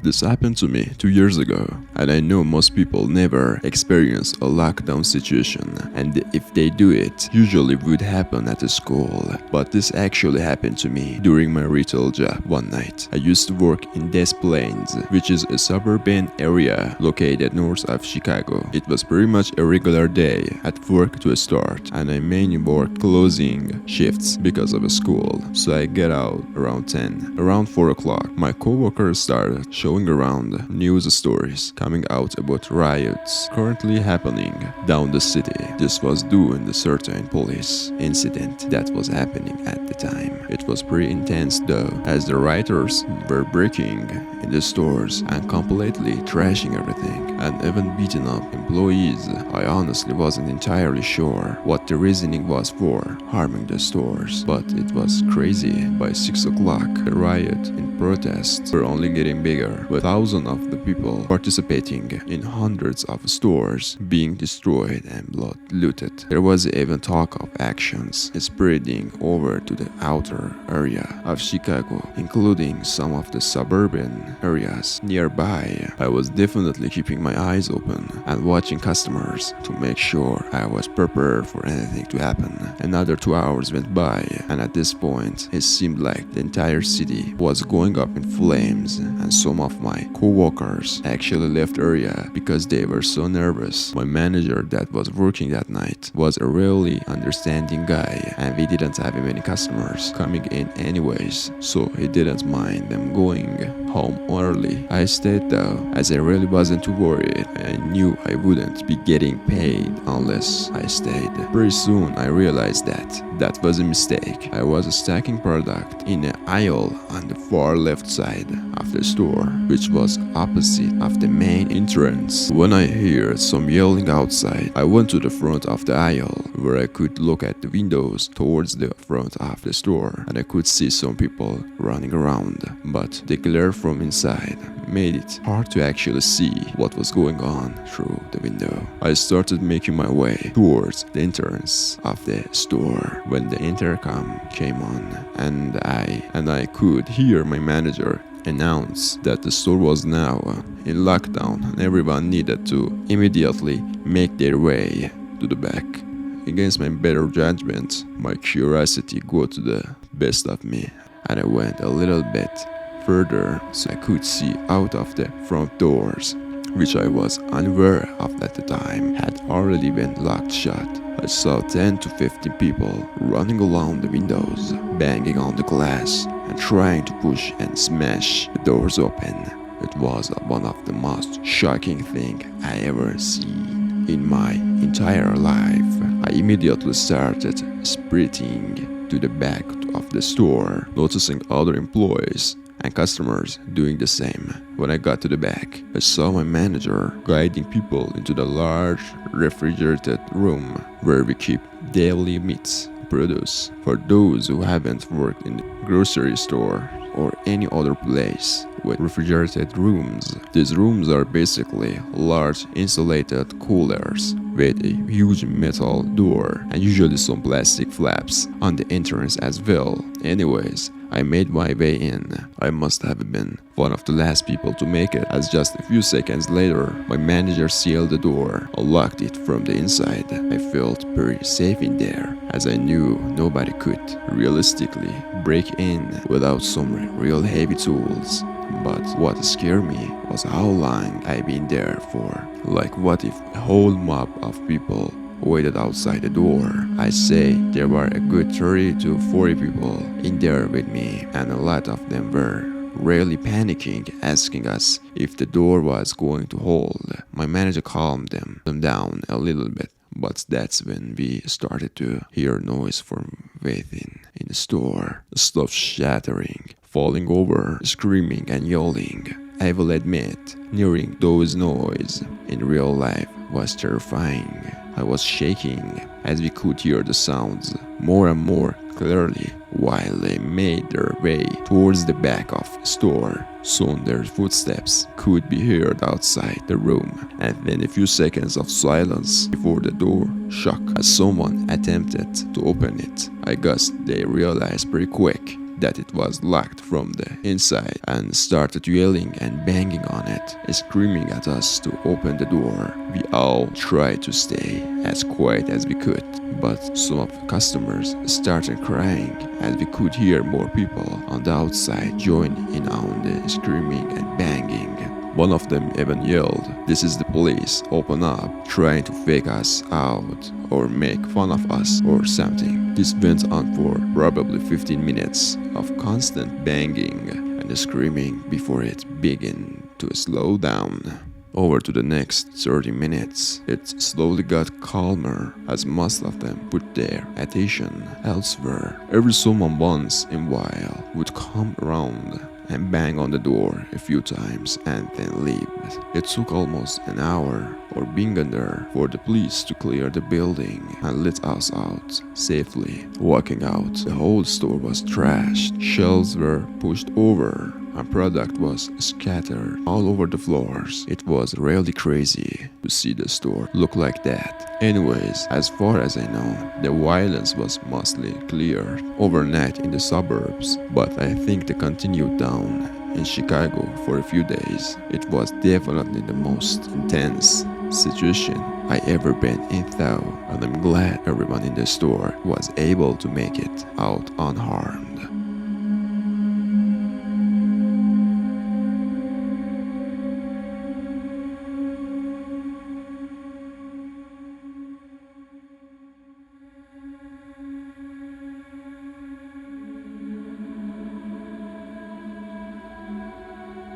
This happened to me 2 years ago, and I know most people never experience a lockdown situation, and if they do it, usually would happen at a school. But this actually happened to me during my retail job one night. I used to work in Des Plaines, which is a suburban area located north of Chicago. It was pretty much a regular day at work to start, and I mainly worked closing shifts because of a school, so I get out around 10. Around 4 o'clock, my coworkers started showing around news stories coming out about riots currently happening down the city. This was due in the certain police incident that was happening at the time. It was pretty intense though, as the rioters were breaking in the stores and completely trashing everything and even beating up employees. I honestly wasn't entirely sure what the reasoning was for harming the stores, but it was crazy. By 6 o'clock, the riot and protests were only getting bigger, with thousands of the people participating in hundreds of stores being destroyed and blood looted. There was even talk of actions spreading over to the outer area of Chicago, including some of the suburban areas nearby. I was definitely keeping my eyes open and watching customers to make sure I was prepared for anything to happen. Another 2 hours went by, and at this point, it seemed like the entire city was going up in flames, and some of my co-workers actually left the area because they were so nervous. My manager that was working that night was a really understanding guy, and we didn't have many customers coming in anyways, so he didn't mind them going home early. I stayed though, as I really wasn't too worried. I knew I wouldn't be getting paid unless I stayed. Pretty soon I realized that was a mistake. I was stacking product in an aisle on the far left side of the store, which was opposite of the main entrance. When I heard some yelling outside, I went to the front of the aisle where I could look at the windows towards the front of the store, and I could see some people running around, but the glare from inside made it hard to actually see what was going on through the window. I started making my way towards the entrance of the store when the intercom came on, and I could hear my manager announce that the store was now in lockdown and everyone needed to immediately make their way to the back. Against my better judgment, my curiosity got to the best of me, and I went a little bit further so I could see out of the front doors, which I was unaware of at the time had already been locked shut. I saw 10 to 15 people running along the windows, banging on the glass and trying to push and smash the doors open. It was one of the most shocking things I ever seen in my entire life. I immediately started sprinting to the back of the store, noticing other employees and customers doing the same. When I got to the back, I saw my manager guiding people into the large refrigerated room where we keep daily meats produce. For those who haven't worked in the grocery store or any other place with refrigerated rooms, these rooms are basically large insulated coolers with a huge metal door and usually some plastic flaps on the entrance as well. Anyways, I made my way in. I must have been one of the last people to make it, as just a few seconds later, my manager sealed the door and locked it from the inside. I felt pretty safe in there, as I knew nobody could realistically break in without some real heavy tools. But what scared me was how long I'd been there for. Like, what if a whole mob of people waited outside the door? I say there were a good 30 to 40 people in there with me, and a lot of them were really panicking, asking us if the door was going to hold. My manager calmed them down a little bit, but that's when we started to hear noise from within in the store. Stuff shattering, falling over, screaming and yelling. I will admit, hearing those noises in real life was terrifying. I was shaking as we could hear the sounds more and more clearly while they made their way towards the back of the store. Soon their footsteps could be heard outside the room, and then a few seconds of silence before the door shook as someone attempted to open it. I guess they realized pretty quick that it was locked from the inside and started yelling and banging on it, screaming at us to open the door. We all tried to stay as quiet as we could, but some of the customers started crying as we could hear more people on the outside join in on the screaming and banging. One of them even yelled, "This is the police, open up," trying to fake us out or make fun of us or something. This went on for probably 15 minutes of constant banging and screaming before it began to slow down. Over to the next 30 minutes, it slowly got calmer as most of them put their attention elsewhere. Every someone once in a while would come around and bang on the door a few times and then leave. It took almost an hour or being there for the police to clear the building and let us out safely. Walking out, the whole store was trashed, shelves were pushed over, and product was scattered all over the floors. It was really crazy to see the store look like that. Anyways, as far as I know, the violence was mostly cleared overnight in the suburbs, but I think they continued down in Chicago for a few days. It was definitely the most intense situation I ever been in though, and I'm glad everyone in the store was able to make it out unharmed.